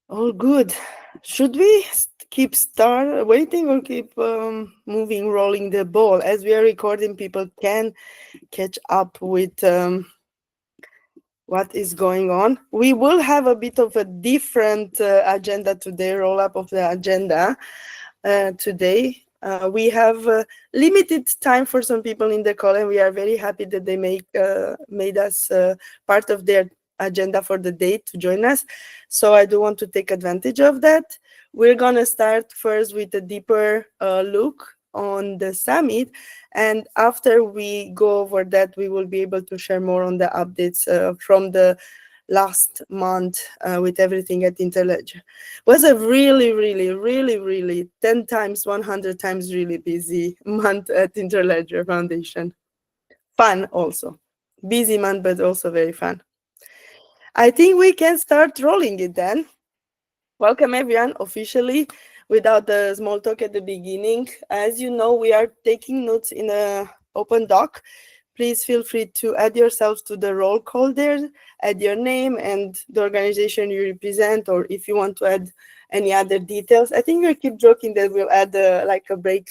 All good. Should we keep waiting or keep moving, rolling the ball? As we are recording, people can catch up with what is going on. We will have a bit of a different agenda today, roll up of the agenda today. We have limited time for some people in the call, and we are very happy that they made us part of their agenda for the day to join us. So I do want to take advantage of that. We're going to start first with a deeper look on the summit, and after we go over that, we will be able to share more on the updates from the last month with everything at Interledger. Was a really 10 times 100 times really busy month at Interledger Foundation. Fun also. Busy month, but also very fun. I think we can start rolling it then. Welcome everyone officially, without the small talk at the beginning. As you know, we are taking notes in a open doc. Please feel free to add yourselves to the roll call there, add your name and the organization you represent, or if you want to add any other details. I think we'll keep joking that we'll add like a break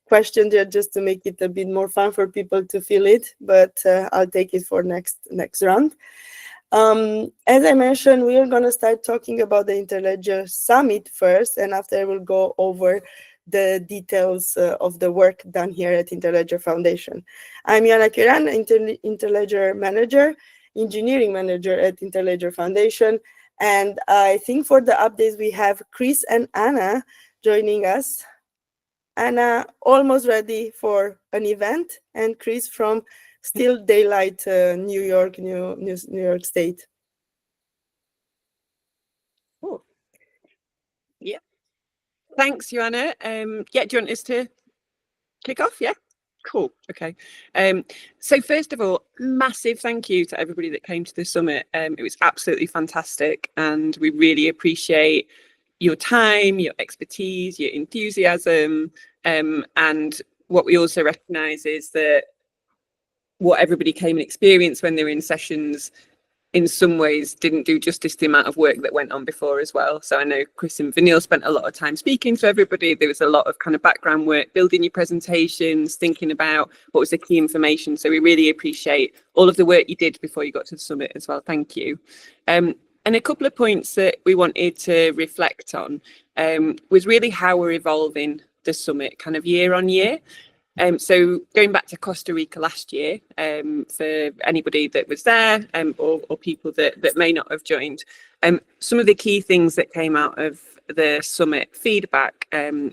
question there just to make it a bit more fun for people to feel it, but I'll take it for next round. As I mentioned, we are going to start talking about the Interledger Summit first, and after we'll go over the details of the work done here at Interledger Foundation. I'm Yana Kiran, Interledger Manager, Engineering Manager at Interledger Foundation, and I think for the updates we have Chris and Anna joining us. Anna almost ready for an event, and Chris from still daylight, New York State. Oh, yeah. Thanks, Joanna. Yeah, do you want us to kick off? Yeah. Cool. Okay. So first of all, massive thank you to everybody that came to the summit. It was absolutely fantastic, and we really appreciate your time, your expertise, your enthusiasm, and what we also recognise is that what everybody came and experienced when they were in sessions in some ways didn't do justice to the amount of work that went on before as well. So I know Chris and Vanille spent a lot of time speaking to everybody. There was a lot of kind of background work, building your presentations, thinking about what was the key information. So we really appreciate all of the work you did before you got to the summit as well. Thank you. And a couple of points that we wanted to reflect on was really how we're evolving the summit kind of year on year. So going back to Costa Rica last year, for anybody that was there or people that may not have joined, some of the key things that came out of the summit feedback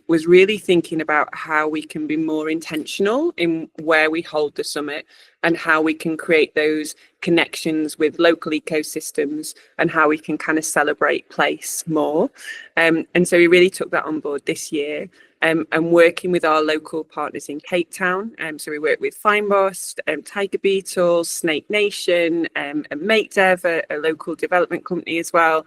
was really thinking about how we can be more intentional in where we hold the summit and how we can create those connections with local ecosystems and how we can kind of celebrate place more. And so we really took that on board this year. And working with our local partners in Cape Town. So we work with Fynbos, Tiger Beetles, Snake Nation, and MateDev, a local development company as well,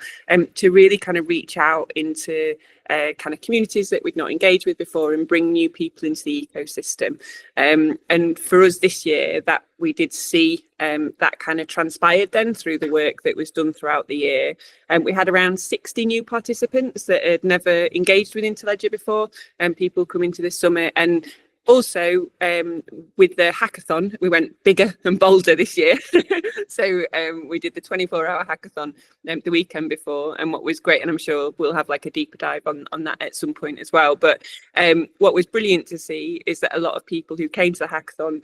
to really kind of reach out into kind of communities that we'd not engaged with before and bring new people into the ecosystem. And for us this year, that we did see that kind of transpired then through the work that was done throughout the year. And we had around 60 new participants that had never engaged with Interledger before, and people coming to the summit. And also, with the hackathon, we went bigger and bolder this year. So we did the 24-hour hackathon the weekend before, and what was great, and I'm sure we'll have like a deeper dive on that at some point as well. But what was brilliant to see is that a lot of people who came to the hackathon,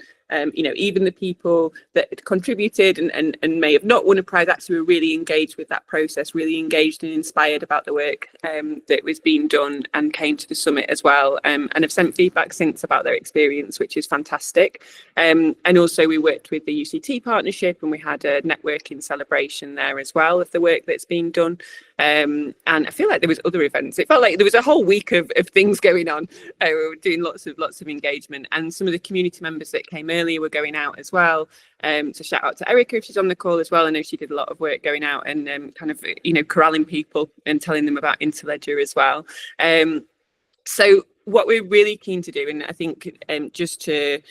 you know, even the people that contributed and may have not won a prize, actually were really engaged with that process, really engaged and inspired about the work that was being done, and came to the summit as well, and have sent feedback since about their experience, which is fantastic. And also we worked with the UCT partnership, and we had a networking celebration there as well of the work that's being done. And I feel like there was other events. It felt like there was a whole week of things going on. We were doing lots of engagement, and some of the community members that came earlier were going out as well. So shout out to Erica if she's on the call as well. I know she did a lot of work going out and kind of, you know, corralling people and telling them about Interledger as well. So what we're really keen to do, and I think just to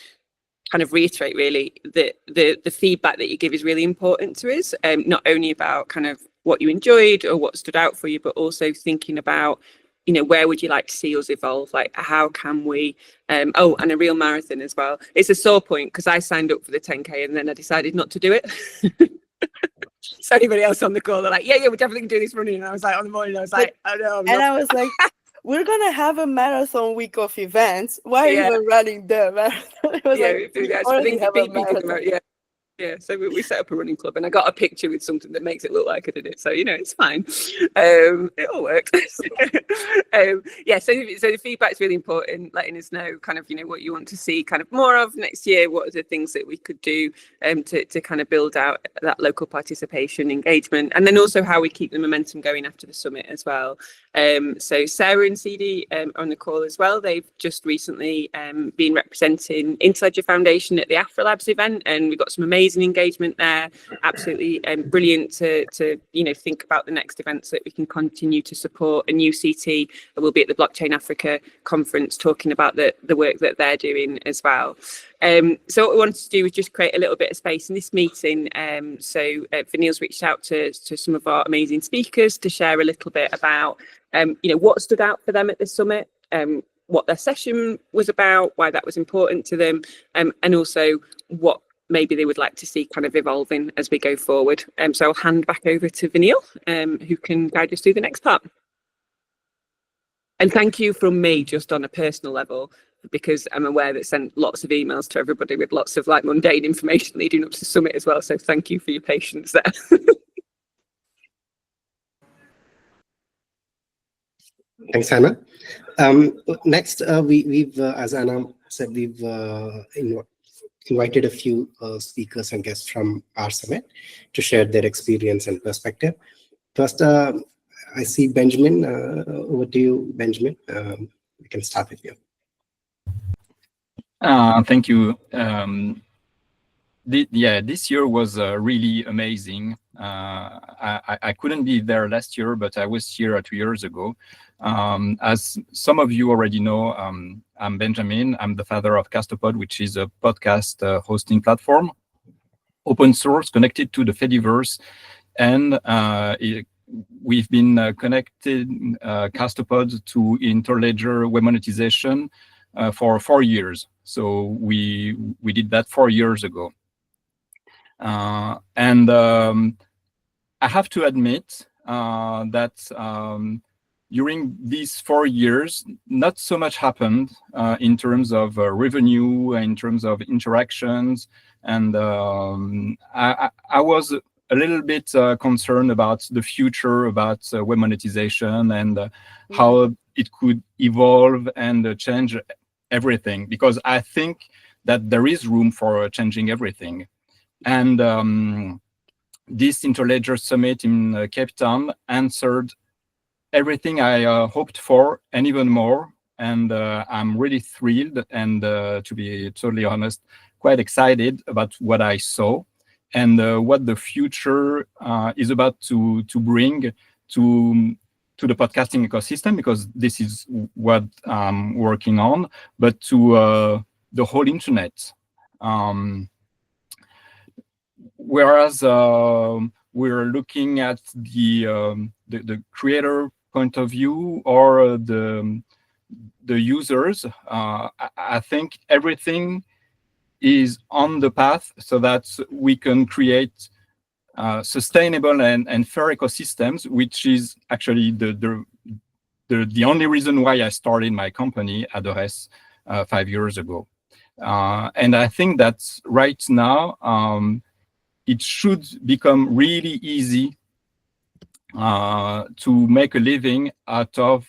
kind of reiterate really that the feedback that you give is really important to us, not only about kind of what you enjoyed or what stood out for you, but also thinking about, where would you like to see us evolve? Like, how can we, and a real marathon as well. It's a sore point because I signed up for the 10K and then I decided not to do it. So anybody else on the call, they're like, yeah, we're definitely going to do this running. And I was like, on the morning, I was like, oh no, I'm not. I was like, we're going to have a marathon week of events. Why are you even running the marathon? It was so we set up a running club and I got a picture with something that makes it look like I did it. So, it's fine. It all works. So the feedback's really important, letting us know kind of, what you want to see kind of more of next year. What are the things that we could do to kind of build out that local participation, engagement, and then also how we keep the momentum going after the summit as well. So Sarah and CD are on the call as well. They've just recently been representing Interledger Foundation at the AfriLabs event, and we've got some amazing engagement there. Absolutely brilliant to think about the next events that we can continue to support. And UCT will be at the Blockchain Africa conference talking about the work that they're doing as well. So what we wanted to do was just create a little bit of space in this meeting. Vanille's reached out to some of our amazing speakers to share a little bit about what stood out for them at the summit, what their session was about, why that was important to them, and also what maybe they would like to see kind of evolving as we go forward. So I'll hand back over to Vanille, who can guide us through the next part. And thank you from me, just on a personal level, because I'm aware that sent lots of emails to everybody with lots of like mundane information leading up to the summit as well. So thank you for your patience there. Thanks, Anna. Next, we've as Anna said, we've invited a few speakers and guests from our summit to share their experience and perspective. First, I see Benjamin. Over to you, Benjamin. We can start with you. Thank you. This year was really amazing. I couldn't be there last year, but I was here 2 years ago. As some of you already know, I'm Benjamin. I'm the father of Castopod, which is a podcast hosting platform, open source, connected to the Fediverse, and we've been connected Castopod to Interledger web monetization for 4 years. So we did that 4 years ago. And I have to admit that during these 4 years, not so much happened in terms of revenue, in terms of interactions. And I was a little bit concerned about the future, about web monetization and how it could evolve and change everything, because I think that there is room for changing everything. And this Interledger Summit in Cape Town answered everything I hoped for and even more. And I'm really thrilled and, to be totally honest, quite excited about what I saw and what the future is about to bring to the podcasting ecosystem, because this is what I'm working on, but to the whole internet. Whereas we're looking at the creator point of view or the users, I think everything is on the path so that we can create sustainable and fair ecosystems, which is actually the only reason why I started my company, Adores, 5 years ago. And I think that right now, it should become really easy to make a living out of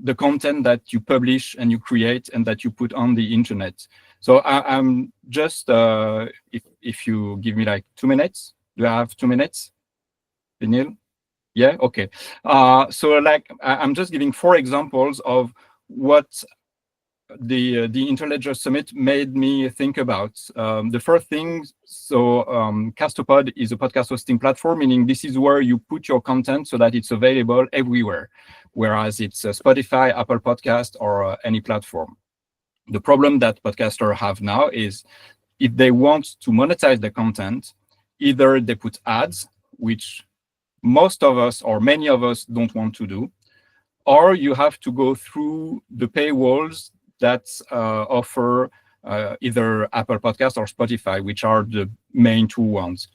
the content that you publish and you create and that you put on the internet. So I'm just, if you give me like 2 minutes, do I have 2 minutes? Vanille? Yeah, okay. So like, I'm just giving 4 examples of what the Interledger Summit made me think about. The first thing, so Castopod is a podcast hosting platform, meaning this is where you put your content so that it's available everywhere, whereas it's Spotify, Apple Podcast, or any platform. The problem that podcasters have now is if they want to monetize the content, either they put ads, which most of us or many of us don't want to do, or you have to go through the paywalls that offer either Apple Podcast or Spotify, which are the main two ones.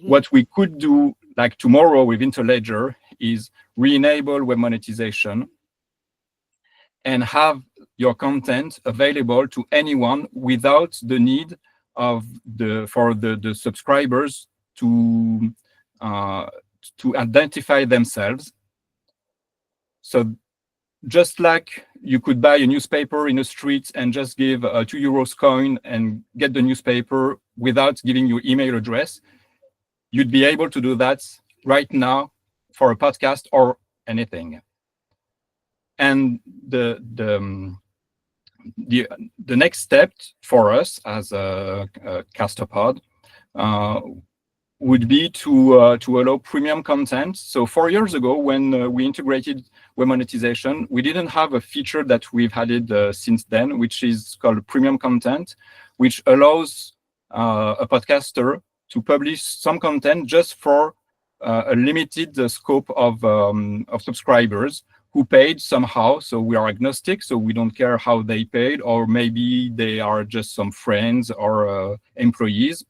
What we could do, like tomorrow with Interledger, is re-enable web monetization and have your content available to anyone without the need of for the subscribers to identify themselves. So just like you could buy a newspaper in the street and just give a €2 coin and get the newspaper without giving your email address, you'd be able to do that right now for a podcast or anything. And the next step for us as a Castopod would be to allow premium content. So 4 years ago, when we integrated web monetization, we didn't have a feature that we've added since then, which is called premium content, which allows a podcaster to publish some content just for a limited scope of subscribers who paid somehow. So we are agnostic, so we don't care how they paid, or maybe they are just some friends or employees.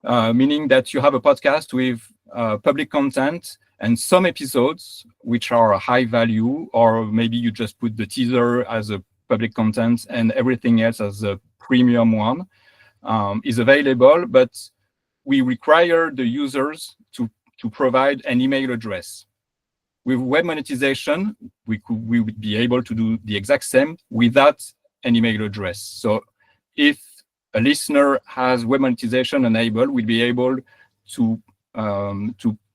Meaning that you have a podcast with public content and some episodes which are high value, or maybe you just put the teaser as a public content and everything else as a premium one is available, but we require the users to provide an email address. With web monetization, we would be able to do the exact same without an email address. So if a listener has web monetization enabled, we'll be able to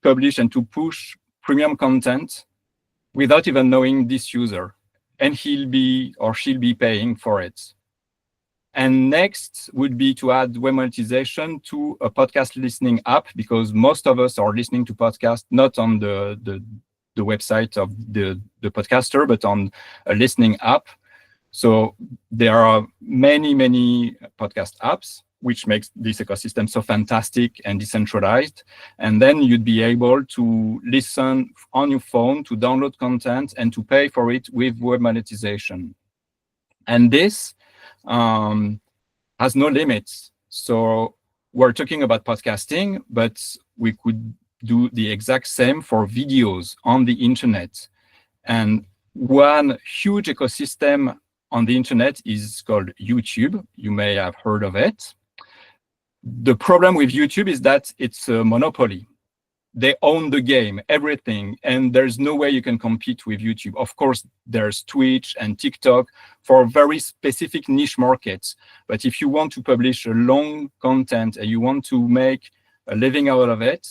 publish and to push premium content without even knowing this user, and he'll be or she'll be paying for it. And next would be to add web monetization to a podcast listening app, because most of us are listening to podcasts not on the website of the podcaster, but on a listening app. So there are many podcast apps, which makes this ecosystem so fantastic and decentralized. And then you'd be able to listen on your phone, to download content, and to pay for it with web monetization. And this has no limits. So we're talking about podcasting, but we could do the exact same for videos on the internet. And one huge ecosystem on the internet is called YouTube. You may have heard of it. The problem with YouTube is that it's a monopoly. They own the game, everything, and there's no way you can compete with YouTube. Of course, there's Twitch and TikTok for very specific niche markets. But if you want to publish a long content and you want to make a living out of it,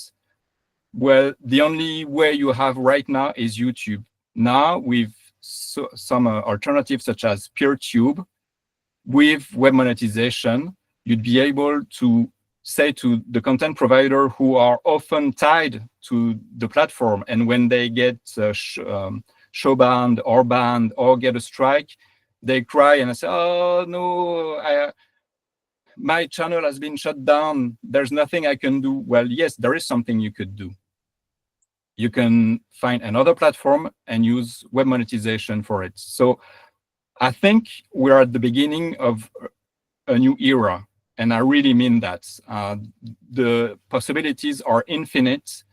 well, the only way you have right now is YouTube. Now, with some alternatives such as PeerTube, with web monetization, you'd be able to say to the content provider, who are often tied to the platform, and when they get show banned or get a strike, they cry and say, "Oh no, my channel has been shut down. There's nothing I can do." Well, yes, there is something you could do. You can find another platform and use web monetization for it. So I think we're at the beginning of a new era. And I really mean that. The possibilities are infinite,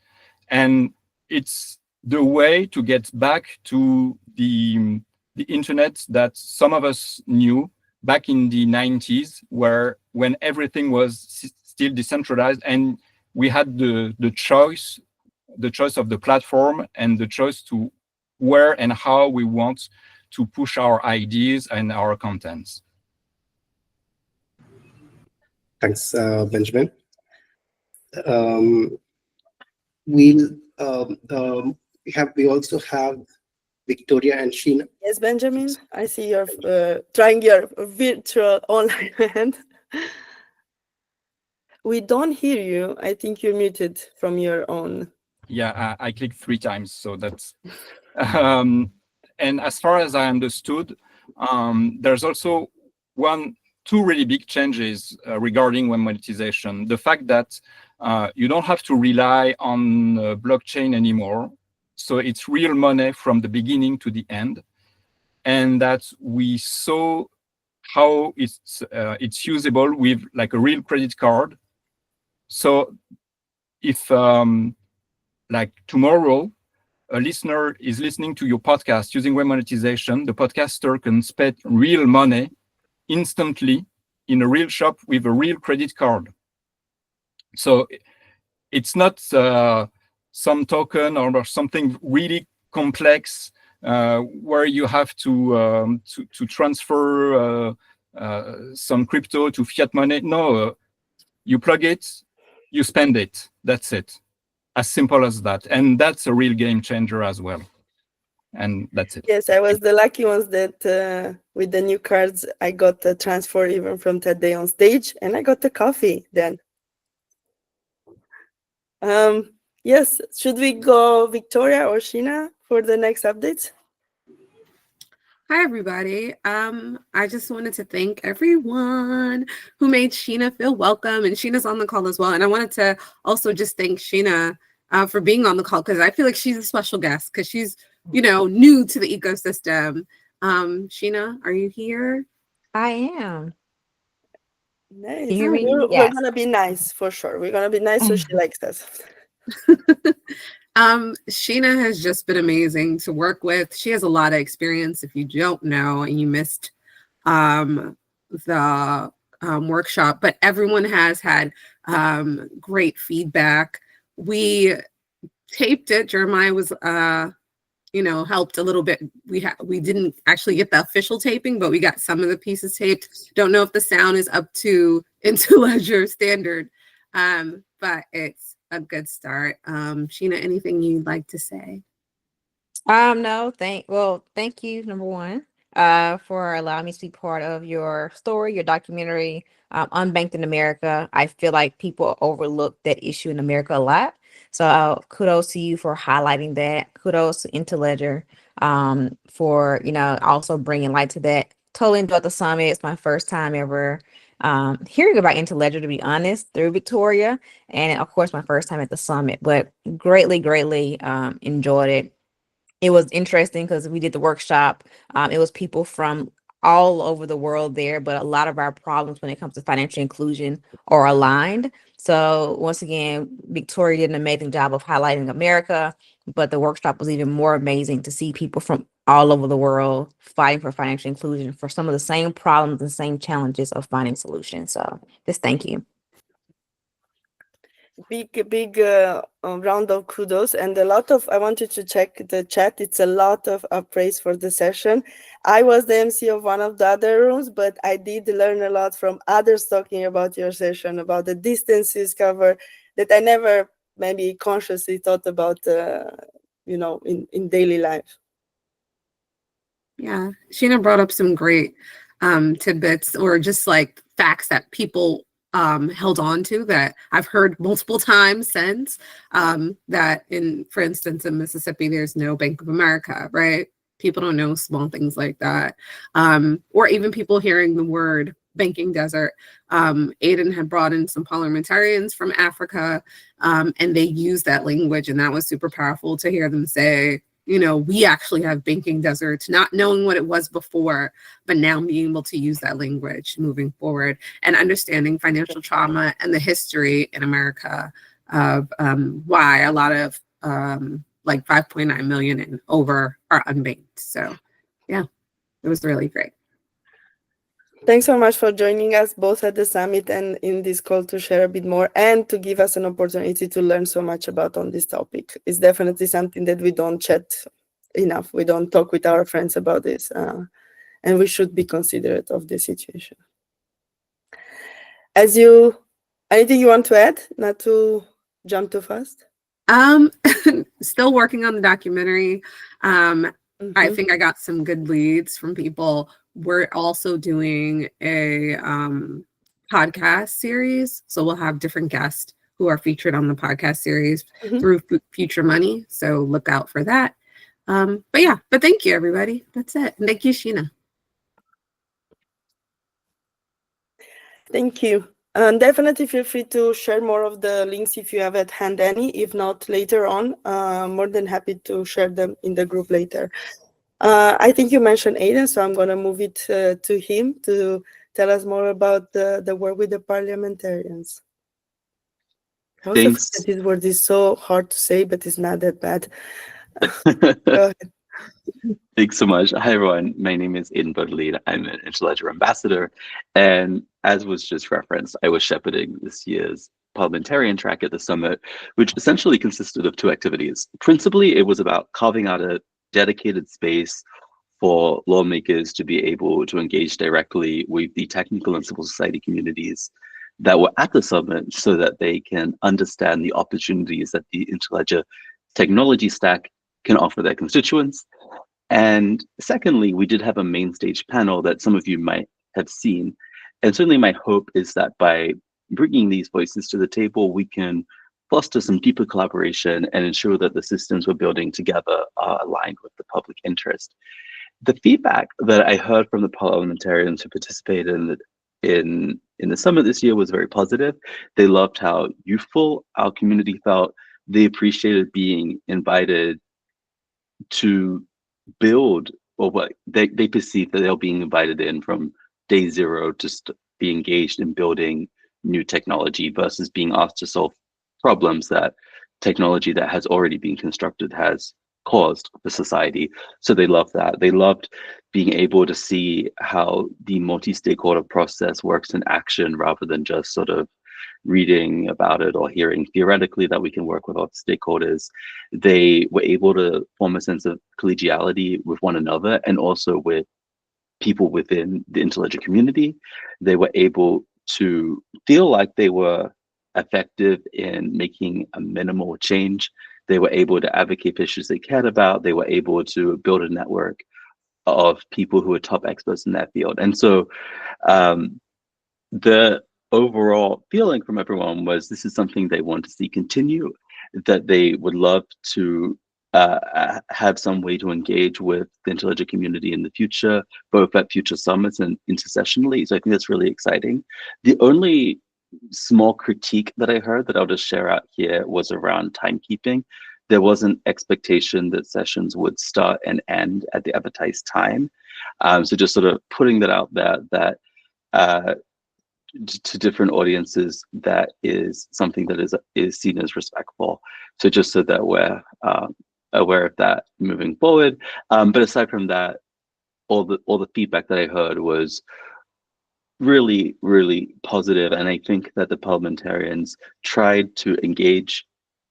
and it's the way to get back to the internet that some of us knew back in the 90s, when everything was still decentralized, and we had the choice of the platform and the choice to where and how we want to push our ideas and our contents. Thanks, Benjamin. We also have Victoria and Sheena. Yes, Benjamin, I see you're trying your virtual online hand. We don't hear you. I think you're muted from your own. Yeah, I clicked 3 times, so that's. And as far as I understood, there's also two really big changes regarding web monetization. The fact that you don't have to rely on blockchain anymore. So it's real money from the beginning to the end. And that we saw how it's usable with like a real credit card. So if like tomorrow, a listener is listening to your podcast using web monetization, the podcaster can spend real money instantly in a real shop with a real credit card. So it's not some token or something really complex where you have to transfer some crypto to fiat money. No, you plug it, you spend it. That's it. As simple as that. And that's a real game changer as well. And that's it. Yes, I was the lucky ones that with the new cards, I got the transfer even from that day on stage, and I got the coffee then. Yes, should we go Victoria or Sheena for the next updates? Hi, everybody. I just wanted to thank everyone who made Sheena feel welcome, and Sheena's on the call as well. And I wanted to also just thank Sheena for being on the call, because I feel like she's a special guest because she's, you know, new to the ecosystem. Sheena, are you here? I am. Nice. Can you hear me? We're Yes. gonna be nice for sure. We're gonna be nice so she likes us. Sheena has just been amazing to work with. She has a lot of experience. If you don't know and you missed the workshop, but everyone has had great feedback. We taped it. Jeremiah was helped a little bit. We didn't actually get the official taping, but we got some of the pieces taped. Don't know if the sound is up to Interledger standard, but it's a good start. Sheena, anything you'd like to say? No, thank you, number one, for allowing me to be part of your story, your documentary, Unbanked in America. I feel like people overlook that issue in America a lot. So kudos to you for highlighting that. Kudos to Interledger for, also bringing light to that. Totally enjoyed the summit. It's my first time ever hearing about Interledger, to be honest, through Victoria. And of course, my first time at the summit, but greatly enjoyed it. It was interesting because we did the workshop. It was people from all over the world there, but a lot of our problems when it comes to financial inclusion are aligned. So once again, Victoria did an amazing job of highlighting America, but the workshop was even more amazing to see people from all over the world fighting for financial inclusion for some of the same problems and same challenges of finding solutions. So just thank you. Big round of kudos, and I wanted to check the chat. It's a lot of praise for the session. I was the MC of one of the other rooms, but I did learn a lot from others talking about your session, about the distances covered that I never maybe consciously thought about, in daily life. Yeah, Sheena brought up some great tidbits or just like facts that people held on to that I've heard multiple times since, that for instance, in Mississippi, there's no Bank of America, right? People don't know small things like that. Or even people hearing the word banking desert. Aiden had brought in some parliamentarians from Africa, and they used that language, and that was super powerful to hear them say, we actually have banking deserts, not knowing what it was before, but now being able to use that language moving forward and understanding financial trauma and the history in America of why a lot of like 5.9 million and over are unbanked. So yeah, it was really great. Thanks so much for joining us both at the summit and in this call to share a bit more and to give us an opportunity to learn so much about on this topic. It's definitely something that we don't chat enough. We don't talk with our friends about this, and we should be considerate of the situation. Anything you want to add, not to jump too fast? Still working on the documentary. I think I got some good leads from people. We're also doing a podcast series. So we'll have different guests who are featured on the podcast series through Future Money. So look out for that. But thank you, everybody. That's it. And thank you, Sheena. Thank you. Definitely feel free to share more of the links if you have at hand any. If not, later on, more than happy to share them in the group later. I think you mentioned Aidan, so I'm going to move it to him to tell us more about the work with the parliamentarians. I also Thanks. think this word is so hard to say, but it's not that bad. Go ahead. Thanks so much. Hi, everyone. My name is Aidan Bodley. I'm an Interledger ambassador. And as was just referenced, I was shepherding this year's parliamentarian track at the summit, which essentially consisted of two activities. Principally, it was about carving out a dedicated space for lawmakers to be able to engage directly with the technical and civil society communities that were at the summit so that they can understand the opportunities that the Interledger technology stack can offer their constituents. And secondly, we did have a main stage panel that some of you might have seen. And certainly my hope is that by bringing these voices to the table, we can foster some deeper collaboration and ensure that the systems we're building together are aligned with the public interest. The feedback that I heard from the parliamentarians who participated in the summit this year was very positive. They loved how youthful our community felt. They appreciated being invited to build, or what they perceive that they're being invited in from day zero to be engaged in building new technology versus being asked to solve problems that technology that has already been constructed has caused for society. So they loved that. They loved being able to see how the multi-stakeholder process works in action rather than just sort of reading about it or hearing theoretically that we can work with all the stakeholders. They were able to form a sense of collegiality with one another and also with people within the Interledger community. They were able to feel like they were effective in making a minimal change. They were able to advocate for issues they cared about. They were able to build a network of people who are top experts in that field. And so the overall feeling from everyone was this is something they want to see continue, that they would love to have some way to engage with the Interledger community in the future, both at future summits and intersessionally. So I think that's really exciting. The only small critique that I heard that I'll just share out here was around timekeeping. There was an expectation that sessions would start and end at the advertised time. So just sort of putting that out there that to different audiences, that is something that is seen as respectful. So just so that we're aware of that moving forward. But aside from that, all the feedback that I heard was really, really positive. And I think that the parliamentarians tried to engage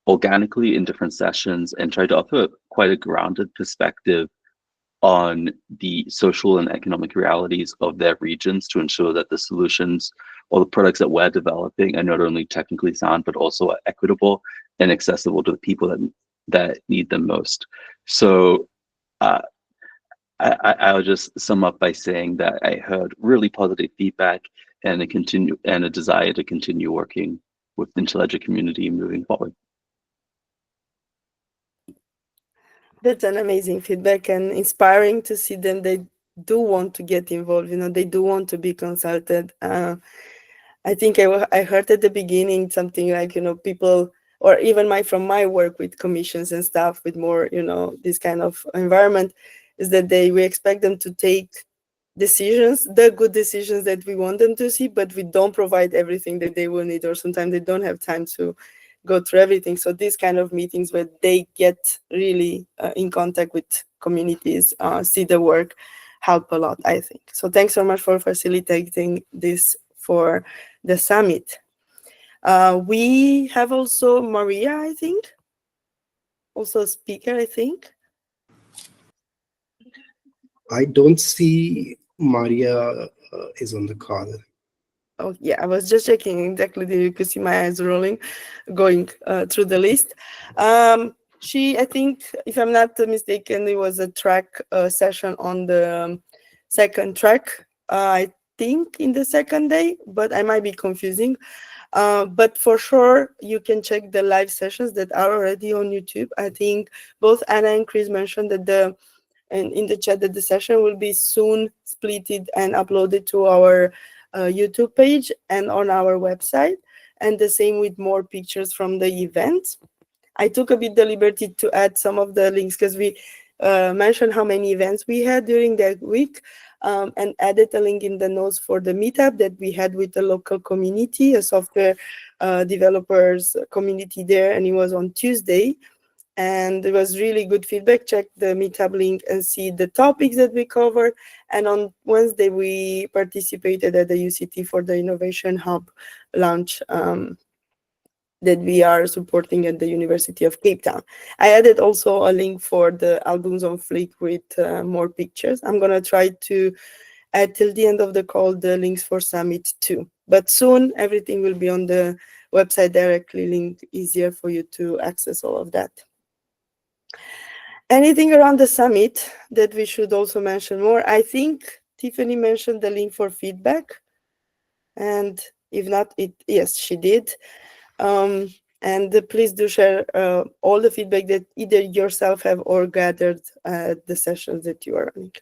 organically in different sessions and tried to offer quite a grounded perspective on the social and economic realities of their regions to ensure that the solutions or the products that we're developing are not only technically sound, but also equitable and accessible to the people that need them most. So I'll just sum up by saying that I heard really positive feedback and a desire to continue working with the Interledger community moving forward. That's an amazing feedback and inspiring to see them. They do want to get involved, they do want to be consulted. I think I heard at the beginning something like, people, or even from my work with commissions and stuff with more, this kind of environment, is that we expect them to take decisions, the good decisions that we want them to see, but we don't provide everything that they will need, or sometimes they don't have time to go through everything. So these kind of meetings where they get really in contact with communities, see the work, help a lot, I think. So thanks so much for facilitating this for the summit. We have also Maria, I think, also a speaker, I think. I don't see Maria is on the call. Oh yeah, I was just checking exactly. You could see my eyes rolling, going through the list. I think, if I'm not mistaken, it was a track session on the second track. I think in the second day, but I might be confusing. But for sure, you can check the live sessions that are already on YouTube. I think both Anna and Chris mentioned that in the chat that the session will be soon splitted and uploaded to our YouTube page and on our website, and the same with more pictures from the event. I took a bit the liberty to add some of the links because we mentioned how many events we had during that week, and added a link in the notes for the meetup that we had with the local community, a software developers community there, and it was on Tuesday. And it was really good feedback. Check the meetup link and see the topics that we covered. And on Wednesday, we participated at the UCT for the Innovation Hub launch that we are supporting at the University of Cape Town. I added also a link for the albums on Flick with more pictures. I'm gonna try to add till the end of the call the links for Summit too. But soon everything will be on the website directly linked, easier for you to access all of that. Anything around the summit that we should also mention more? I think Tiffany mentioned the link for feedback. And if not, yes, she did. And please do share all the feedback that either yourself have or gathered at the sessions that you are running.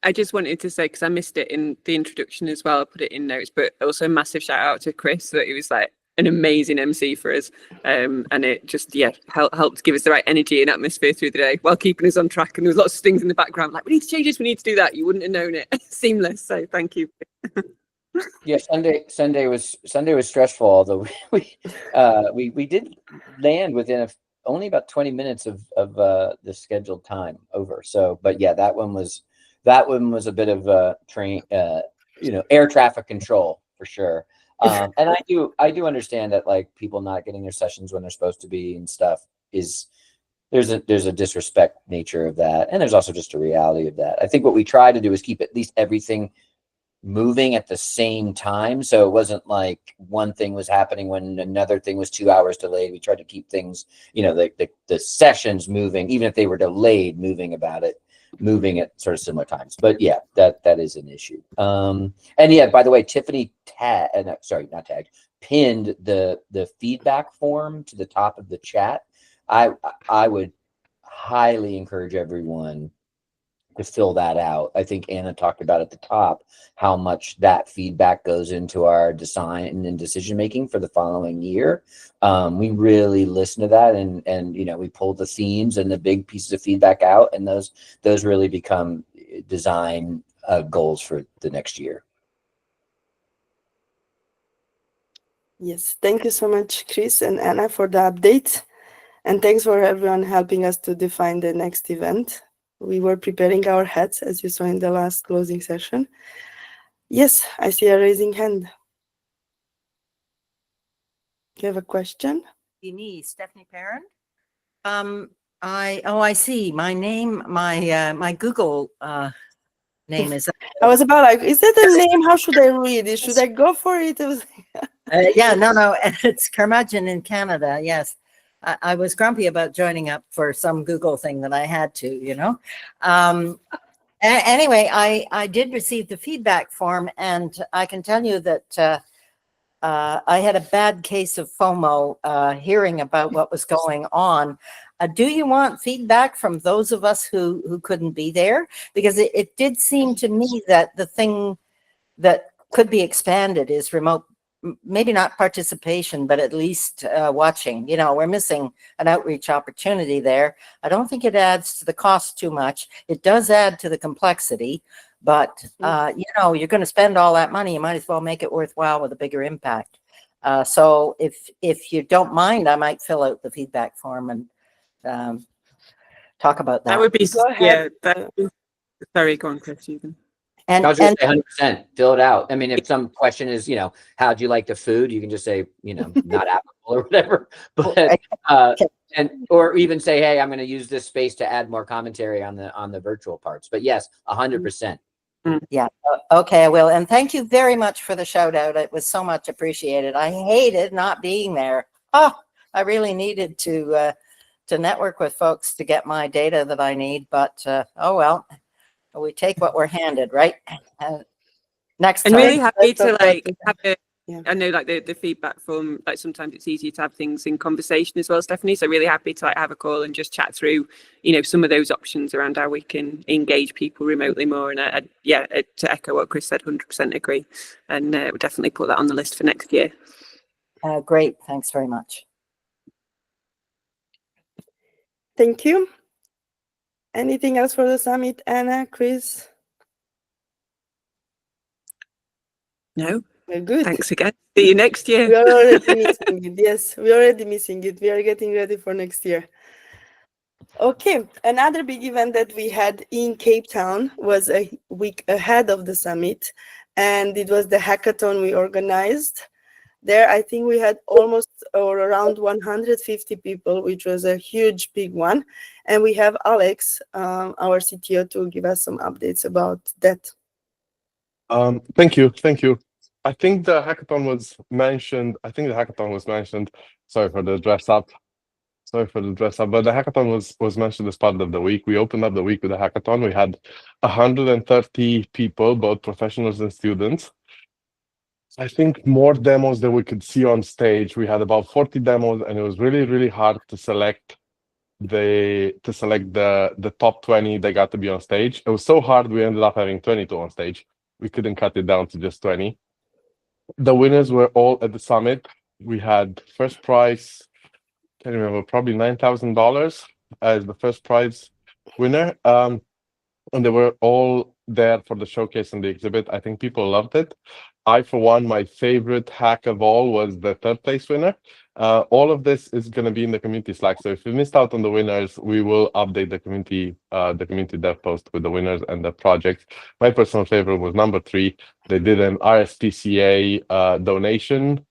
I just wanted to say, because I missed it in the introduction as well, I put it in notes, but also a massive shout out to Chris, that he was like an amazing MC for us. And it just, helped give us the right energy and atmosphere through the day while keeping us on track. And there was lots of things in the background, like, we need to change this, we need to do that. You wouldn't have known it. Seamless. So thank you. Yeah, Sunday was stressful, although we did land within only about 20 minutes of the scheduled time over. So, but yeah, that one was a bit of a train, air traffic control for sure. And I do understand that, like, people not getting their sessions when they're supposed to be and stuff there's a disrespect nature of that, and there's also just a reality of that. I think what we try to do is keep at least everything moving at the same time, so it wasn't like one thing was happening when another thing was 2 hours delayed. We tried to keep things, the sessions moving, even if they were delayed, moving at sort of similar times. But yeah, that is an issue. And yeah, by the way, Tiffany pinned the feedback form to the top of the chat. I would highly encourage everyone to fill that out. I think Anna talked about at the top how much that feedback goes into our design and decision making for the following year. We really listen to that, and we pull the themes and the big pieces of feedback out, and those really become design goals for the next year. Yes, thank you so much, Chris and Anna, for the update. And thanks for everyone helping us to define the next event. We were preparing our hats, as you saw in the last closing session. Yes, I see a raising hand. You have a question? Me, Stephanie Parent. I see. My name, my Google name is. I was about like, is that a name? How should I read it? Should I go for it? It was. Yeah, no, it's Curmudgeon in Canada. Yes. I was grumpy about joining up for some Google thing that I had to, Anyway, I did receive the feedback form, and I can tell you that I had a bad case of FOMO hearing about what was going on. Do you want feedback from those of us who couldn't be there? Because it did seem to me that the thing that could be expanded is remote, maybe not participation, but at least watching. We're missing an outreach opportunity there. I don't think it adds to the cost too much. It does add to the complexity, but you're going to spend all that money. You might as well make it worthwhile with a bigger impact. So if you don't mind, I might fill out the feedback form and talk about that. That would be, sorry, go on, Chris, you can. And I was going to say 100%, fill it out. I mean, if some question is, how'd you like the food? You can just say, not applicable or whatever. But or even say, hey, I'm going to use this space to add more commentary on the virtual parts. But yes, 100%. Yeah. Okay, I will. And thank you very much for the shout out. It was so much appreciated. I hated not being there. Oh, I really needed to network with folks to get my data that I need. But oh well. We take what we're handed, right? Next and time. really happy to have I know like the feedback from like sometimes it's easier to have things in conversation as well, Stephanie. So really happy to like have a call and just chat through, some of those options around how we can engage people remotely more. And to echo what Chris said, 100% agree. And we'll definitely put that on the list for next year. Great, thanks very much. Thank you. Anything else for the summit, Anna, Chris? No. We're good. Thanks again. See you next year. We are already missing it. Yes, we're already missing it. We are getting ready for next year. Okay, another big event that we had in Cape Town was a week ahead of the summit, and it was the hackathon we organized. There, I think we had almost or around 150 people, which was a huge, big one. And we have Alex, our CTO, to give us some updates about that. Thank you. I think the hackathon was mentioned. Sorry for the dress up. But the hackathon was mentioned as part of the week. We opened up the week with a hackathon. We had 130 people, both professionals and students. I think more demos than we could see on stage. We had about 40 demos, and it was really, really hard to select the top 20 that got to be on stage. It was so hard we ended up having 22 on stage. We couldn't cut it down to just 20. The winners were all at the summit. We had first prize, can't remember, probably $9,000 as the first prize winner. And they were all there for the showcase and the exhibit. I think people loved it. I, for one, my favorite hack of all was the third place winner. All of this is going to be in the community Slack. So if you missed out on the winners, we will update the community dev post with the winners and the projects. My personal favorite was number 3. They did an RSPCA donation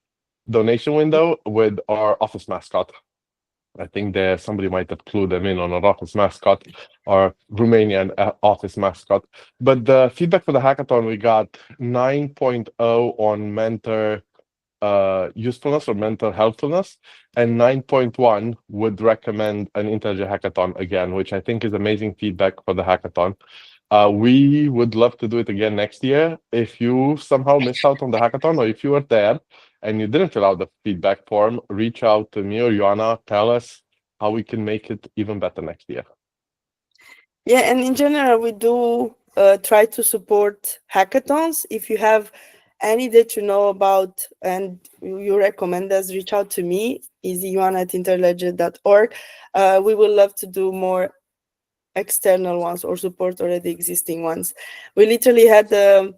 window with our office mascot. I think somebody might have clued them in on an office mascot or Romanian office mascot. But the feedback for the hackathon, we got 9.0 on mentor usefulness or mental helpfulness, and 9.1 would recommend an Interledger hackathon again, which I think is amazing feedback for the hackathon. We would love to do it again next year. If you somehow missed out on the hackathon, or if you were there and you didn't fill out the feedback form, reach out to me or Joanna, tell us how we can make it even better next year. Yeah, and in general, we do try to support hackathons. If you have any that you know about and you recommend us, reach out to me, easyjoanna@interledger.org. We would love to do more external ones or support already existing ones. We literally had a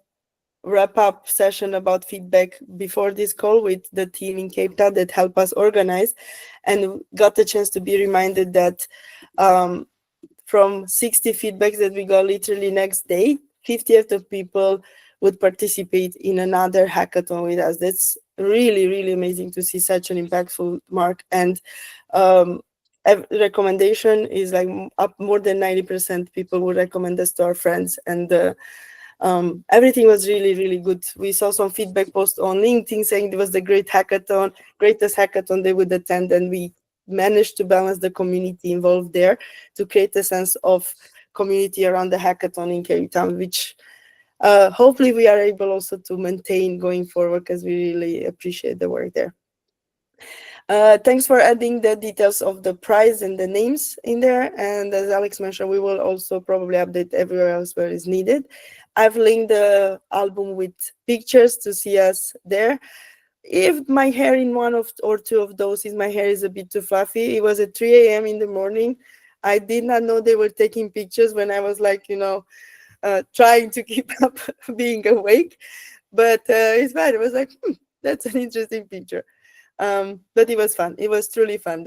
wrap-up session about feedback before this call with the team in Cape Town that helped us organize, and got the chance to be reminded that from 60 feedbacks that we got literally next day, 50th of people would participate in another hackathon with us. That's really, really amazing to see such an impactful mark. And recommendation is like up more than 90% people would recommend us to our friends. And everything was really, really good. We saw some feedback posts on LinkedIn saying it was the greatest hackathon they would attend, and we managed to balance the community involved there to create a sense of community around the hackathon in Cape Town, which hopefully we are able also to maintain going forward, because we really appreciate the work there. Thanks for adding the details of the prize and the names in there. And as Alex mentioned, we will also probably update everywhere else where is needed. I've linked the album with pictures to see us there. If my hair in one or two of those my hair is a bit too fluffy, it was at 3 a.m. in the morning. I did not know they were taking pictures when I was like, trying to keep up being awake. But it's fine. It was like, that's an interesting picture. But it was fun. It was truly fun.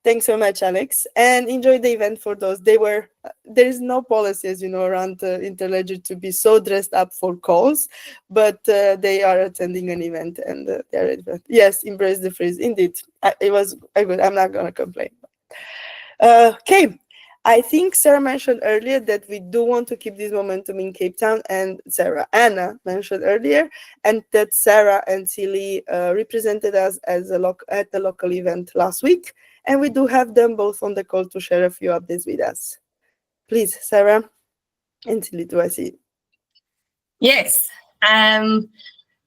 Thanks so much, Alex, and enjoy the event. For those, there is no policy, as you know, around Interledger to be so dressed up for calls, but they are attending an event, and yes, embrace the freeze. Indeed, it was good. I'm not gonna complain. Okay. I think Sarah mentioned earlier that we do want to keep this momentum in Cape Town, and Anna mentioned earlier, and that Sarah and Silly represented us as at the local event last week, and we do have them both on the call to share a few updates with us. Please, Sarah and Silly, do I see? Yes.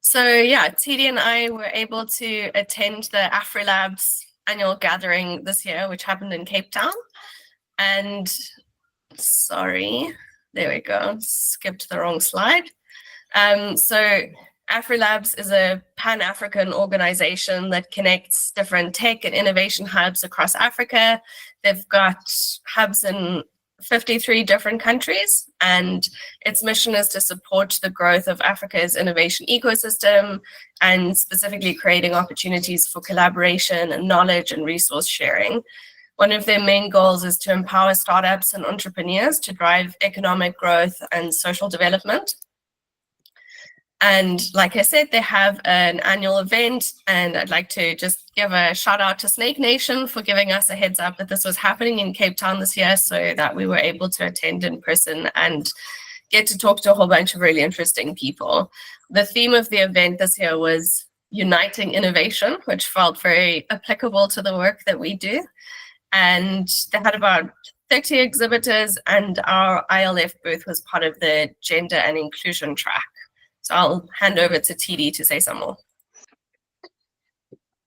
So yeah, TD and I were able to attend the AfriLabs annual gathering this year, which happened in Cape Town. And sorry, there we go, skipped the wrong slide. So AfriLabs is a Pan-African organization that connects different tech and innovation hubs across Africa. They've got hubs in 53 different countries, and its mission is to support the growth of Africa's innovation ecosystem and specifically creating opportunities for collaboration and knowledge and resource sharing. One of their main goals is to empower startups and entrepreneurs to drive economic growth and social development. And like I said, they have an annual event, and I'd like to just give a shout out to Snake Nation for giving us a heads up that this was happening in Cape Town this year, so that we were able to attend in person and get to talk to a whole bunch of really interesting people. The theme of the event this year was Uniting Innovation, which felt very applicable to the work that we do. And they had about 30 exhibitors, and our ILF booth was part of the gender and inclusion track. So I'll hand over to TD to say some more.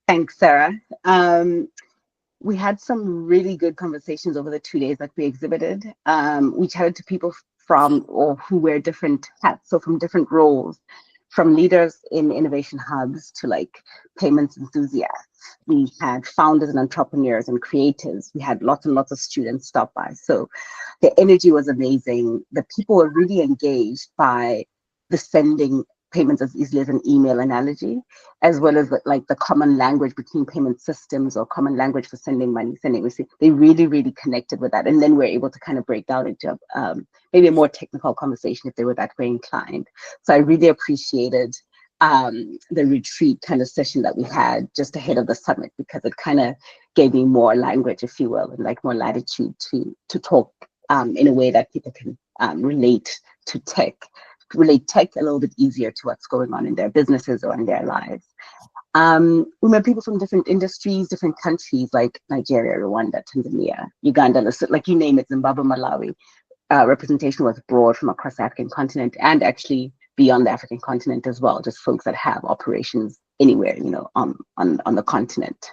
Thanks, Sarah. We had some really good conversations over the 2 days that we exhibited. We chatted to people from or who wear different hats, so from different roles, from leaders in innovation hubs to like payments enthusiasts. We had founders and entrepreneurs and creators. We had lots and lots of students stop by. So the energy was amazing. The people were really engaged by the sending payments as easily as an email analogy, as well as like the common language between payment systems or common language for sending money, sending receipt. They really, really connected with that. And then we're able to kind of break down into maybe a more technical conversation if they were that way inclined. So I really appreciated the retreat kind of session that we had just ahead of the summit, because it kind of gave me more language, if you will, and like more latitude to talk in a way that people can relate tech a little bit easier to what's going on in their businesses or in their lives. We met people from different industries, different countries like Nigeria, Rwanda, Tanzania, Uganda, like you name it, Zimbabwe, Malawi. Representation was broad from across the African continent and actually beyond the African continent as well, just folks that have operations anywhere, you know, on the continent.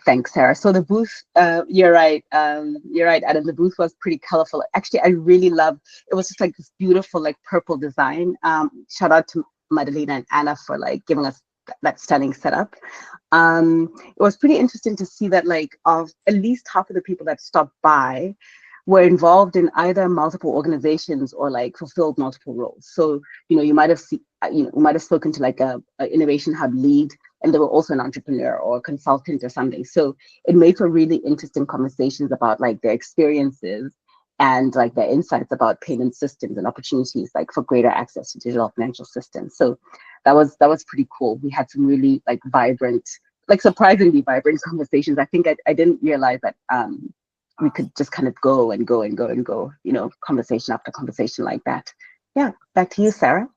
Thanks, Sarah. So the booth, you're right, Adam. The booth was pretty colorful. Actually, I really loved. It was just like this beautiful, like purple design. Shout out to Madalena and Anna for like giving us that stunning setup. It was pretty interesting to see that like of at least half of the people that stopped by were involved in either multiple organizations or like fulfilled multiple roles. So you know, you might have spoken to like a innovation hub lead, and they were also an entrepreneur or a consultant or something. So it made for really interesting conversations about like their experiences and like their insights about payment systems and opportunities like for greater access to digital financial systems. So that was pretty cool. We had some really like vibrant, like surprisingly vibrant conversations. I think I didn't realize that we could just kind of go and go and go and go, you know, conversation after conversation like that. Yeah, back to you, Sarah.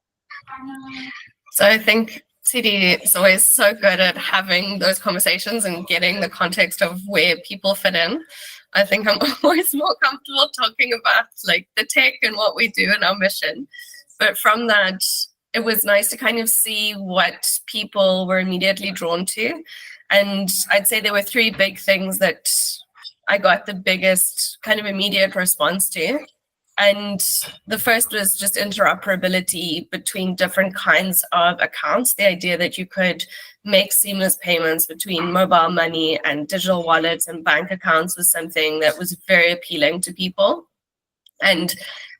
So I think CD is always so good at having those conversations and getting the context of where people fit in. I think I'm always more comfortable talking about like the tech and what we do and our mission. But from that, it was nice to kind of see what people were immediately drawn to. And I'd say there were three big things that I got the biggest kind of immediate response to. And the first was just interoperability between different kinds of accounts. The idea that you could make seamless payments between mobile money and digital wallets and bank accounts was something that was very appealing to people and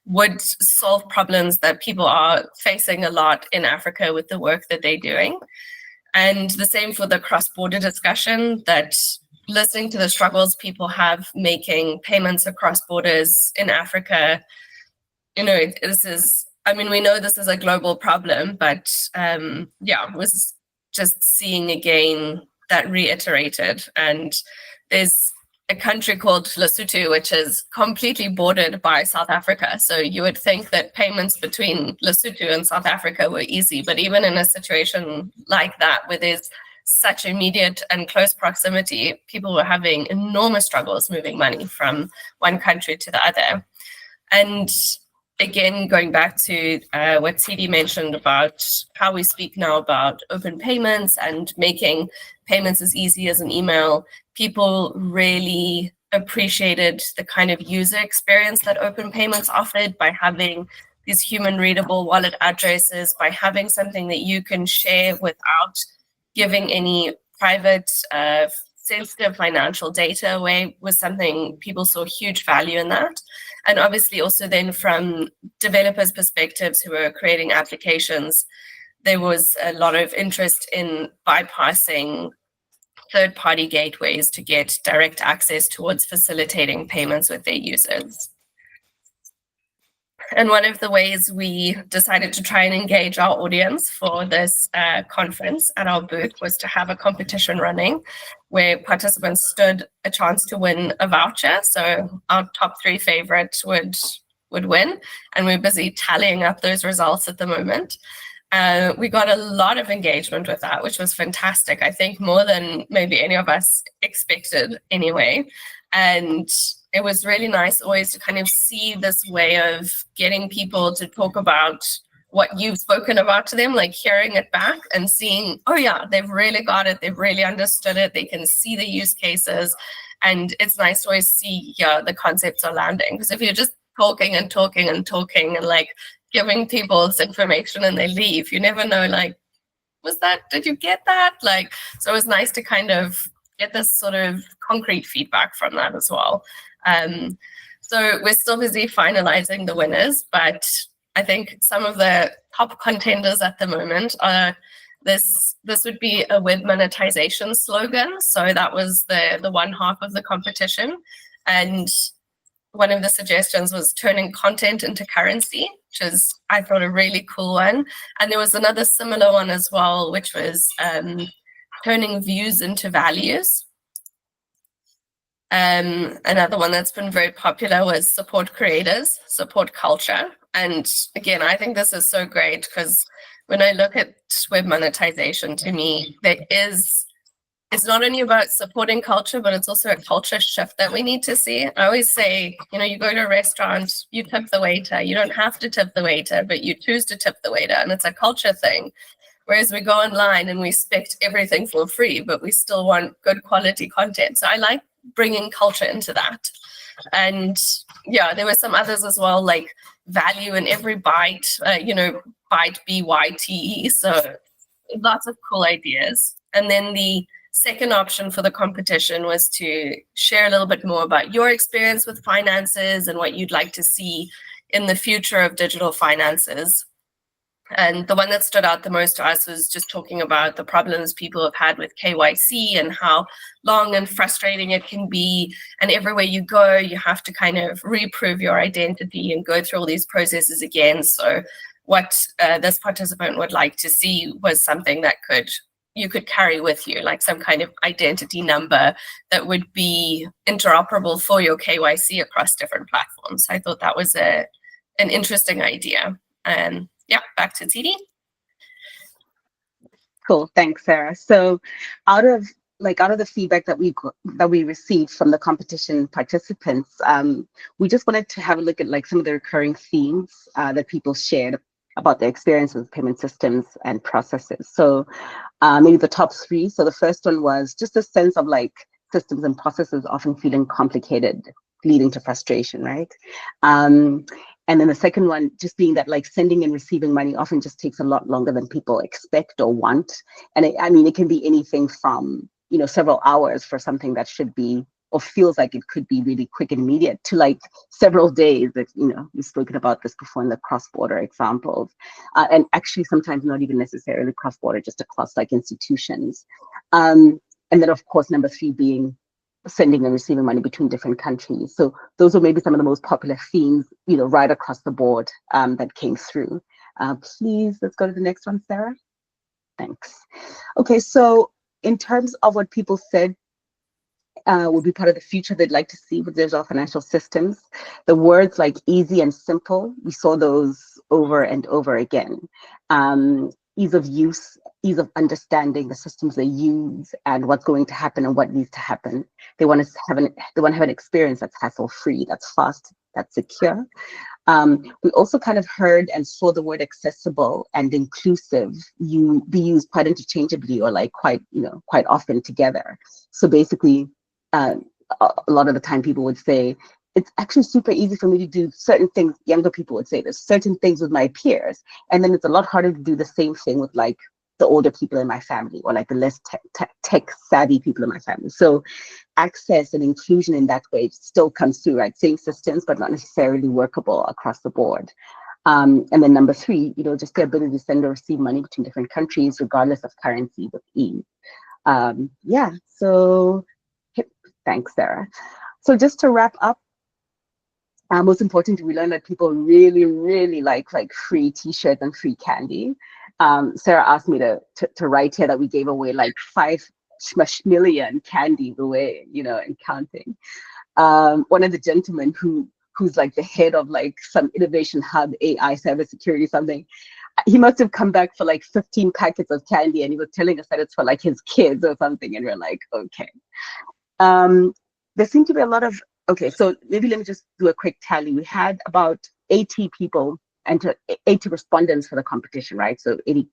would solve problems that people are facing a lot in Africa with the work that they're doing. And the same for the cross-border discussion, that listening to the struggles people have making payments across borders in Africa, you know, we know this is a global problem, but yeah, it was just seeing again that reiterated. And there's a country called Lesotho, which is completely bordered by South Africa. So you would think that payments between Lesotho and South Africa were easy, but even in a situation like that, where there's such immediate and close proximity, people were having enormous struggles moving money from one country to the other. And again, going back to what CD mentioned about how we speak now about open payments and making payments as easy as an email, people really appreciated the kind of user experience that open payments offered by having these human readable wallet addresses, by having something that you can share without giving any private sensitive financial data away, was something people saw huge value in that. And obviously also then from developers' perspectives who were creating applications, there was a lot of interest in bypassing third-party gateways to get direct access towards facilitating payments with their users. And one of the ways we decided to try and engage our audience for this conference at our booth was to have a competition running where participants stood a chance to win a voucher. So our top 3 favorites would win, and we're busy tallying up those results at the moment. We got a lot of engagement with that, which was fantastic. I think more than maybe any of us expected anyway. And it was really nice always to kind of see this way of getting people to talk about what you've spoken about to them, like hearing it back and seeing, oh yeah, they've really got it. They've really understood it. They can see the use cases. And it's nice to always see, yeah, the concepts are landing. Because if you're just talking and talking and talking and like giving people this information and they leave, you never know, like, did you get that? Like, so it was nice to kind of get this sort of concrete feedback from that as well. So we're still busy finalizing the winners, but I think some of the top contenders at the moment are this would be a web monetization slogan. So that was the one half of the competition. And one of the suggestions was turning content into currency, which is, I thought, a really cool one. And there was another similar one as well, which was turning views into values. Another one that's been very popular was support creators, support culture. And again, I think this is so great because when I look at web monetization, to me, it's not only about supporting culture, but it's also a culture shift that we need to see. I always say, you go to a restaurant, you tip the waiter. You don't have to tip the waiter, but you choose to tip the waiter, and it's a culture thing. Whereas we go online and we expect everything for free, but we still want good quality content. So I like bringing culture into that. And yeah, there were some others as well, like value in every byte, byte, B-Y-T-E. So lots of cool ideas. And then the second option for the competition was to share a little bit more about your experience with finances and what you'd like to see in the future of digital finances. And the one that stood out the most to us was just talking about the problems people have had with KYC and how long and frustrating it can be. And everywhere you go, you have to kind of reprove your identity and go through all these processes again. So what this participant would like to see was something that you could carry with you, like some kind of identity number that would be interoperable for your KYC across different platforms. I thought that was an interesting idea. Yeah, back to TD. Cool, thanks, Sarah. So out of the feedback that we received from the competition participants, we just wanted to have a look at like some of the recurring themes that people shared about their experience with payment systems and processes. So maybe the top 3. So the first one was just a sense of like systems and processes often feeling complicated, leading to frustration, right? And then the second one just being that like sending and receiving money often just takes a lot longer than people expect or want. And it can be anything from, several hours for something that should be or feels like it could be really quick and immediate to like several days. If, we've spoken about this before in the cross-border examples. And actually sometimes not even necessarily cross-border, just across like institutions. And then of course, number 3 being sending and receiving money between different countries. So those are maybe some of the most popular themes, right across the board that came through. Please, let's go to the next one, Sarah. Thanks. Okay, so in terms of what people said would be part of the future they'd like to see with digital financial systems, the words like easy and simple, we saw those over and over again. Ease of use, ease of understanding the systems they use and what's going to happen and what needs to happen. They want to have an experience that's hassle-free, that's fast, that's secure. We also kind of heard and saw the word accessible and inclusive be used quite interchangeably, or like quite often together. So basically, a lot of the time people would say, it's actually super easy for me to do certain things. Younger people would say there's certain things with my peers, and then it's a lot harder to do the same thing with like the older people in my family, or like the less tech savvy people in my family. So access and inclusion in that way still comes through, right? Same systems, but not necessarily workable across the board. And then number 3, just the ability to send or receive money between different countries, regardless of currency, with ease. Yeah, so thanks, Sarah. So just to wrap up, most importantly, we learned that people really, really like free t-shirts and free candy. Sarah asked me to write here that we gave away like 5 million candies away, and counting. One of the gentlemen who's like the head of like some innovation hub, AI, cybersecurity, something, he must have come back for like 15 packets of candy, and he was telling us that it's for like his kids or something, and we're like, okay. There seemed to be a lot of, okay, so maybe let me just do a quick tally. We had about 80 people enter, 80 respondents for the competition, right? So 80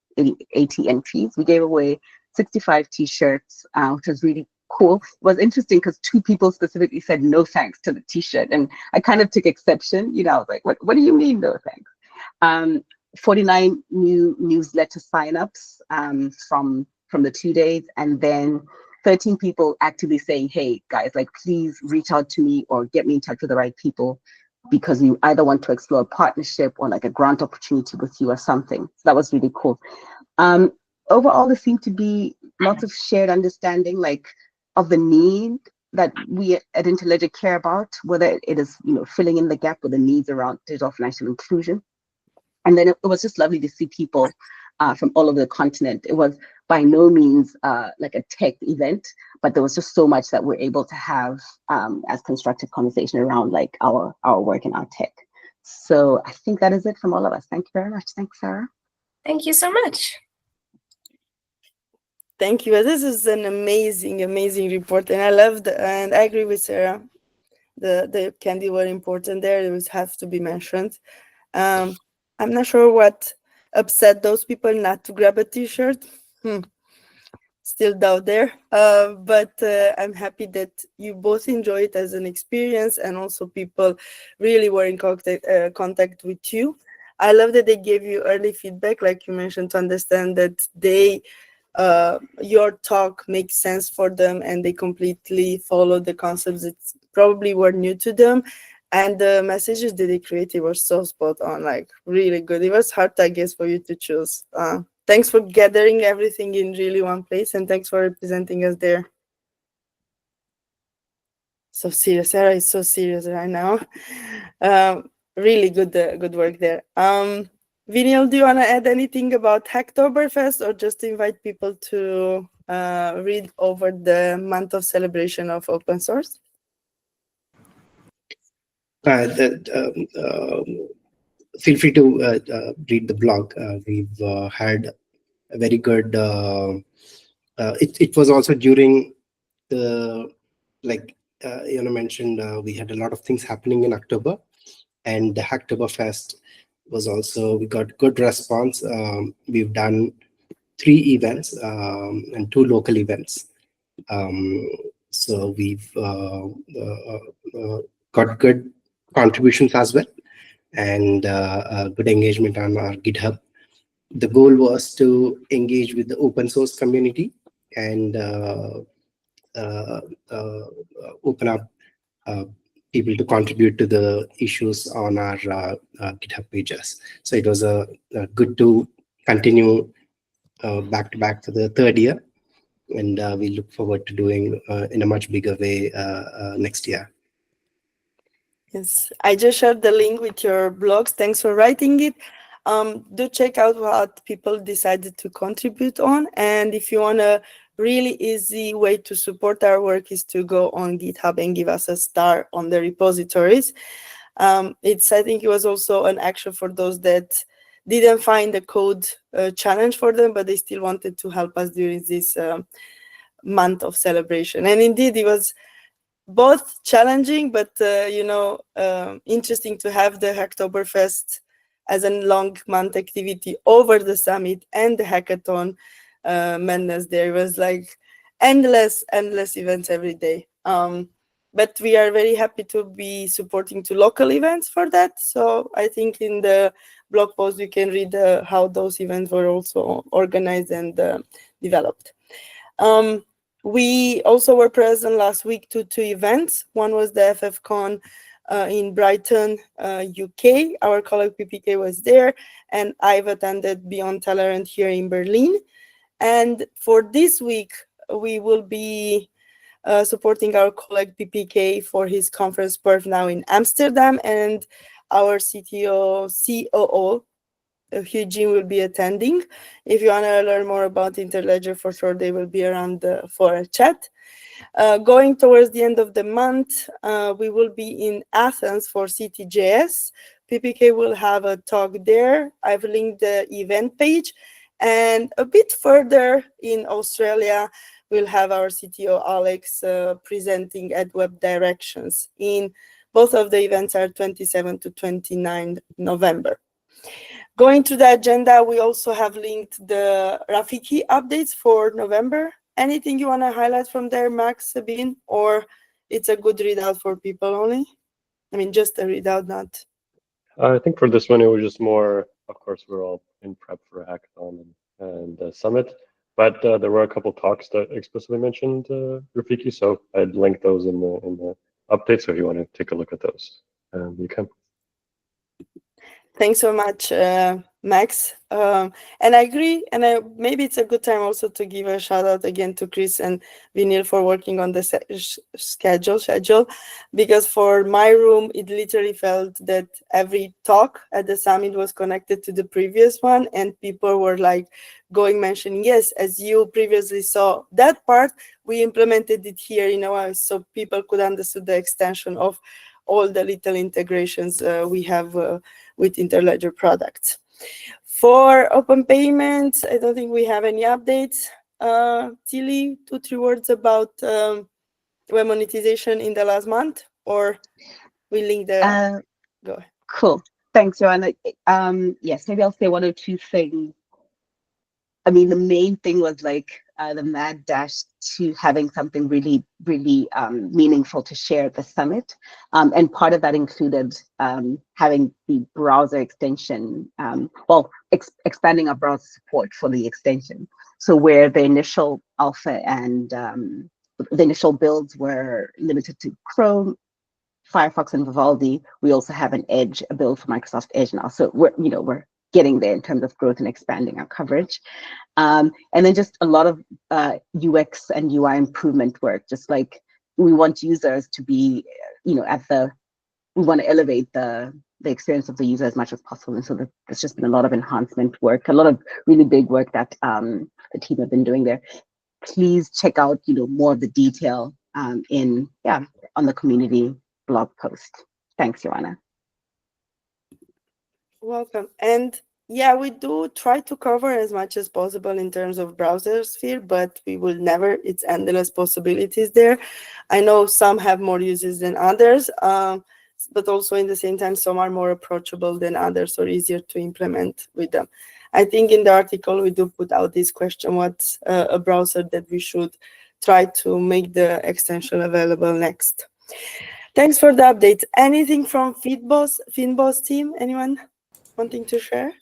entries. We gave away 65 t-shirts, which was really cool. It was interesting because 2 people specifically said no thanks to the t-shirt, and I kind of took exception. I was like, what do you mean no thanks? 49 new newsletter signups from the 2 days, and then 13 people actively saying, hey guys, like please reach out to me or get me in touch with the right people, because we either want to explore a partnership or like a grant opportunity with you or something. So that was really cool. Overall, there seemed to be lots of shared understanding, like of the need that we at Interledger care about, whether it is filling in the gap with the needs around digital financial inclusion. And then it was just lovely to see people from all over the continent. It was by no means like a tech event, but there was just so much that we're able to have as constructive conversation around like our work in our tech. So I think that is it from all of us. Thank you very much. Thanks, Sarah. Thank you so much. Thank you. This is an amazing, amazing report, and I loved, and I agree with Sarah. The candy were important there. It was have to be mentioned. I'm not sure what upset those people not to grab a t-shirt. Still doubt there, but I'm happy that you both enjoy it as an experience, and also people really were in contact with you. I love that they gave you early feedback, like you mentioned, to understand that your talk makes sense for them, and they completely follow the concepts that probably were new to them. And the messages that they created were so spot on, like really good. It was hard, I guess, for you to choose. Thanks for gathering everything in really one place, and thanks for representing us there. So serious, Sarah is so serious right now. Really good work there. Viniel, do you want to add anything about Hacktoberfest, or just invite people to read over the month of celebration of open source? Feel free to read the blog. We've had a very good. It was also during the mentioned. We had a lot of things happening in October, and the Hacktoberfest was also, we got good response. We've done 3 events and 2 local events. So we've got good contributions as well, and good engagement on our GitHub. The goal was to engage with the open source community and open up people to contribute to the issues on our GitHub pages. So it was good to continue back to back for the 3rd year, and we look forward to doing in a much bigger way next year. Yes, I just shared the link with your blogs. Thanks for writing it. Do check out what people decided to contribute on, and if you want a really easy way to support our work is to go on GitHub and give us a star on the repositories. I think it was also an action for those that didn't find the code challenge for them, but they still wanted to help us during this month of celebration. And indeed, it was both challenging, but interesting to have the Hacktoberfest as a long month activity over the summit and the hackathon madness. There was like endless events every day. But we are very happy to be supporting two local events for that. So I think in the blog post you can read how those events were also organized and developed. We also were present last week to two events. One was the FFCon in Brighton, UK. Our colleague PPK was there, and I've attended Beyond Tolerant here in Berlin. And for this week, we will be supporting our colleague PPK for his conference Perf now in Amsterdam, and our COO, Eugene, will be attending. If you want to learn more about Interledger, for sure they will be around for a chat. Going towards the end of the month, we will be in Athens for CTJS. PPK will have a talk there. I've linked the event page. And a bit further in Australia, we'll have our CTO Alex presenting at Web Directions. In both of the events are 27 to 29 November. Going to the agenda, we also have linked the Rafiki updates for November. Anything you want to highlight from there, Max, Sabine, or it's a good readout for people only? I mean, just a readout, not. I think for this one, it was just more, of course, we're all in prep for a hackathon and the summit, but there were a couple talks that explicitly mentioned Rafiki, so I'd link those in the update. So if you want to take a look at those, you can. Thanks so much, Max. And I agree, and maybe it's a good time also to give a shout out again to Chris and Vinil for working on the schedule, because for my room, it literally felt that every talk at the summit was connected to the previous one, and people were like mentioning, yes, as you previously saw that part, we implemented it here, so people could understand the extension of all the little integrations we have with Interledger products. For open payments, I don't think we have any updates. Tilly, 2-3 words about web monetization in the last month, or we link the... Go ahead. Cool. Thanks, Joanna. Yes, maybe I'll say one or two things. I mean, the main thing was like the mad dash to having something really, really meaningful to share at the summit. And part of that included having the browser extension, expanding our browser support for the extension. So where the initial alpha and the initial builds were limited to Chrome, Firefox, and Vivaldi, we also have a build for Microsoft Edge now. So we're getting there in terms of growth and expanding our coverage. And then just a lot of UX and UI improvement work, just like we want users to be, we want to elevate the experience of the user as much as possible. And so there's just been a lot of enhancement work, a lot of really big work that the team have been doing there. Please check out, more of the detail on the community blog post. Thanks, Joanna. Welcome. And yeah, we do try to cover as much as possible in terms of browser sphere, but we will never, it's endless possibilities there. I know some have more uses than others, but also in the same time, some are more approachable than others or easier to implement with them. I think in the article, we do put out this question, what's a browser that we should try to make the extension available next? Thanks for the update. Anything from Fynbos team? Anyone wanting to share?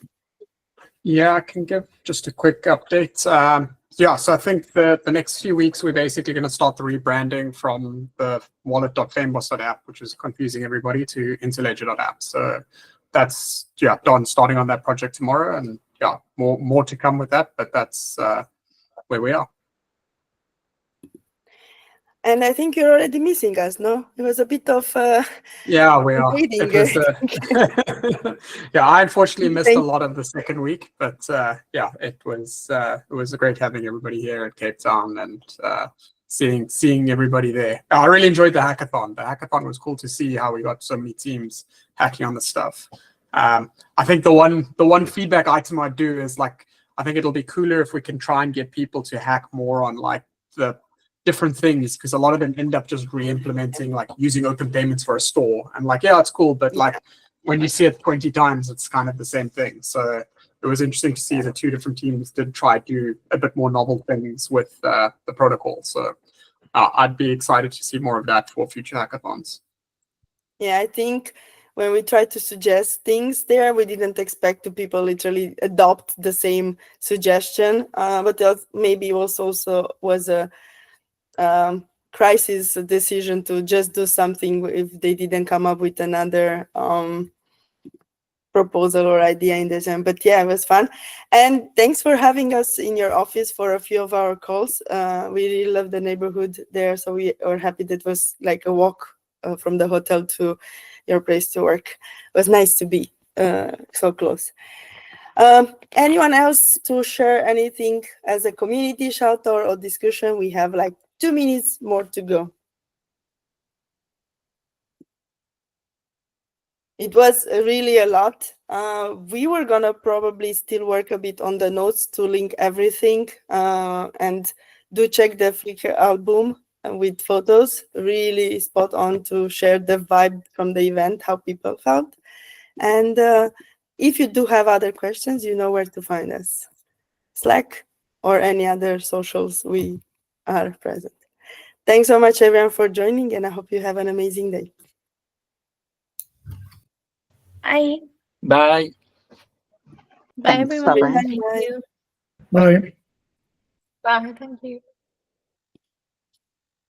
Yeah, I can give just a quick update. So I think the next few weeks, we're basically going to start the rebranding from the wallet.fynbos.app, which is confusing everybody, to interledger.app. So that's, done, starting on that project tomorrow. And more to come with that, but that's where we are. And I think you're already missing us, no? It was a bit of yeah, we are. It was, I unfortunately missed a lot of the second week, but it was great having everybody here at Cape Town and seeing everybody there. I really enjoyed the hackathon. The hackathon was cool to see how we got so many teams hacking on the stuff. I think the one feedback item I'd do is I think it'll be cooler if we can try and get people to hack more on the different things, because a lot of them end up just re-implementing, like using open payments for a store, and like, yeah, it's cool, but like when you see it 20 times, it's kind of the same thing. So it was interesting to see the two different teams did try to do a bit more novel things with the protocol. So I'd be excited to see more of that for future hackathons. Yeah, I think when we tried to suggest things there, we didn't expect the people literally adopt the same suggestion, but that maybe also was a crisis decision to just do something if they didn't come up with another proposal or idea in the time. But yeah, it was fun. And thanks for having us in your office for a few of our calls. We really love the neighborhood there, so we are happy that it was like a walk from the hotel to your place to work. It was nice to be so close. Anyone else to share anything as a community shout out or discussion? We have like 2 minutes more to go. It was really a lot. We were gonna probably still work a bit on the notes to link everything, and do check the Flickr album with photos, really spot on to share the vibe from the event, how people felt. And if you do have other questions, you know where to find us. Slack or any other socials, we are present. Thanks so much everyone for joining, and I hope you have an amazing day. Bye. Bye. Bye, Thanks. everyone. Bye-bye. Thank you. Bye. Bye. Thank you.